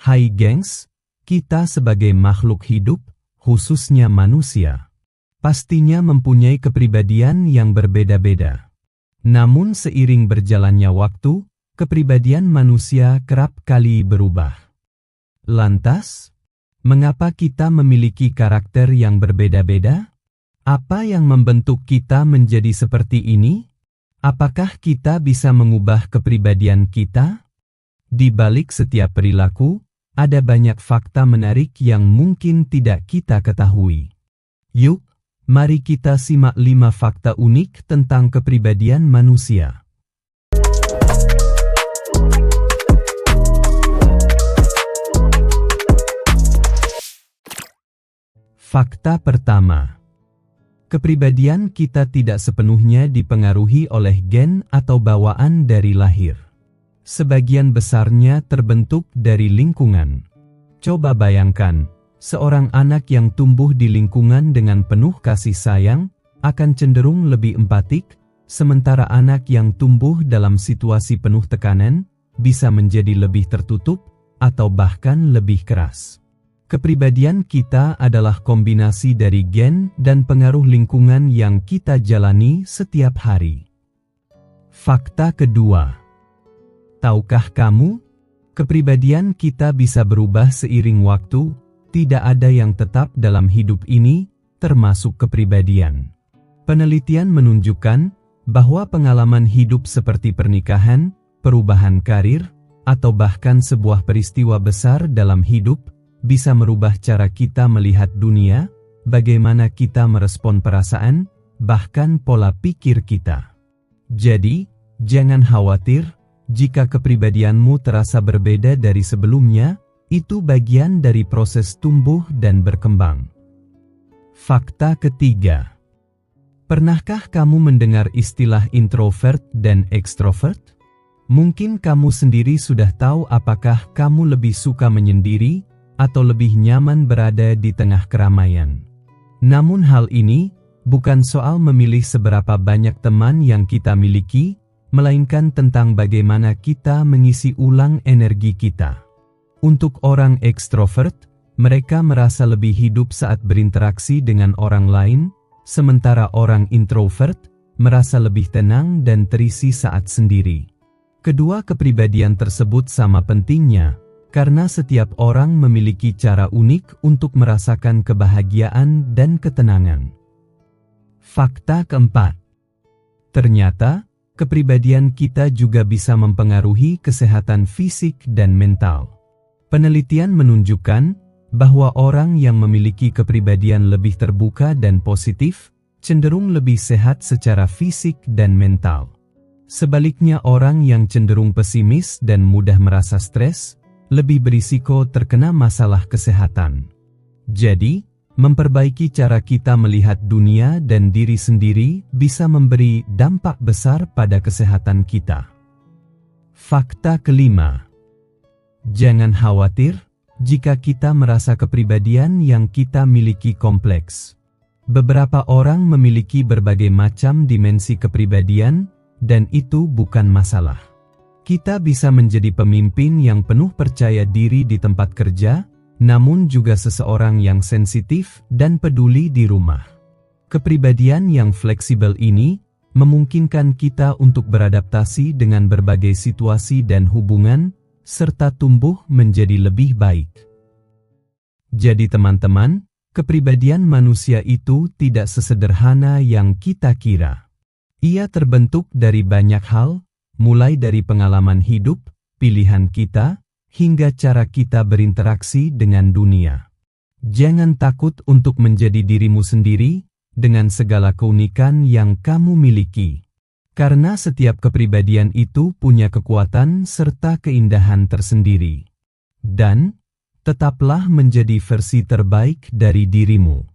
Hai gengs, kita sebagai makhluk hidup, khususnya manusia, pastinya mempunyai kepribadian yang berbeda-beda. Namun seiring berjalannya waktu, kepribadian manusia kerap kali berubah. Lantas, mengapa kita memiliki karakter yang berbeda-beda? Apa yang membentuk kita menjadi seperti ini? Apakah kita bisa mengubah kepribadian kita? Di balik setiap perilaku, ada banyak fakta menarik yang mungkin tidak kita ketahui. Yuk, mari kita simak 5 fakta unik tentang kepribadian manusia. Fakta pertama. Kepribadian kita tidak sepenuhnya dipengaruhi oleh gen atau bawaan dari lahir. Sebagian besarnya terbentuk dari lingkungan. Coba bayangkan, seorang anak yang tumbuh di lingkungan dengan penuh kasih sayang akan cenderung lebih empatik, sementara anak yang tumbuh dalam situasi penuh tekanan bisa menjadi lebih tertutup atau bahkan lebih keras. Kepribadian kita adalah kombinasi dari gen dan pengaruh lingkungan yang kita jalani setiap hari. Fakta kedua. Tahukah kamu, kepribadian kita bisa berubah seiring waktu, tidak ada yang tetap dalam hidup ini, termasuk kepribadian. Penelitian menunjukkan bahwa pengalaman hidup seperti pernikahan, perubahan karir, atau bahkan sebuah peristiwa besar dalam hidup, bisa merubah cara kita melihat dunia, bagaimana kita merespon perasaan, bahkan pola pikir kita. Jadi, jangan khawatir, jika kepribadianmu terasa berbeda dari sebelumnya, itu bagian dari proses tumbuh dan berkembang. Fakta ketiga. Pernahkah kamu mendengar istilah introvert dan ekstrovert? Mungkin kamu sendiri sudah tahu apakah kamu lebih suka menyendiri atau lebih nyaman berada di tengah keramaian. Namun hal ini bukan soal memilih seberapa banyak teman yang kita miliki, melainkan tentang bagaimana kita mengisi ulang energi kita. Untuk orang ekstrovert, mereka merasa lebih hidup saat berinteraksi dengan orang lain, sementara orang introvert merasa lebih tenang dan terisi saat sendiri. Kedua kepribadian tersebut sama pentingnya, karena setiap orang memiliki cara unik untuk merasakan kebahagiaan dan ketenangan. Fakta keempat. Ternyata, kepribadian kita juga bisa mempengaruhi kesehatan fisik dan mental. Penelitian menunjukkan bahwa orang yang memiliki kepribadian lebih terbuka dan positif cenderung lebih sehat secara fisik dan mental. Sebaliknya, orang yang cenderung pesimis dan mudah merasa stres lebih berisiko terkena masalah kesehatan. Jadi, memperbaiki cara kita melihat dunia dan diri sendiri bisa memberi dampak besar pada kesehatan kita. Fakta kelima. Jangan khawatir jika kita merasa kepribadian yang kita miliki kompleks. Beberapa orang memiliki berbagai macam dimensi kepribadian, dan itu bukan masalah. Kita bisa menjadi pemimpin yang penuh percaya diri di tempat kerja, namun juga seseorang yang sensitif dan peduli di rumah. Kepribadian yang fleksibel ini memungkinkan kita untuk beradaptasi dengan berbagai situasi dan hubungan, serta tumbuh menjadi lebih baik. Jadi teman-teman, kepribadian manusia itu tidak sesederhana yang kita kira. Ia terbentuk dari banyak hal, mulai dari pengalaman hidup, pilihan kita, hingga cara kita berinteraksi dengan dunia. Jangan takut untuk menjadi dirimu sendiri, dengan segala keunikan yang kamu miliki. Karena setiap kepribadian itu punya kekuatan serta keindahan tersendiri. Dan, tetaplah menjadi versi terbaik dari dirimu.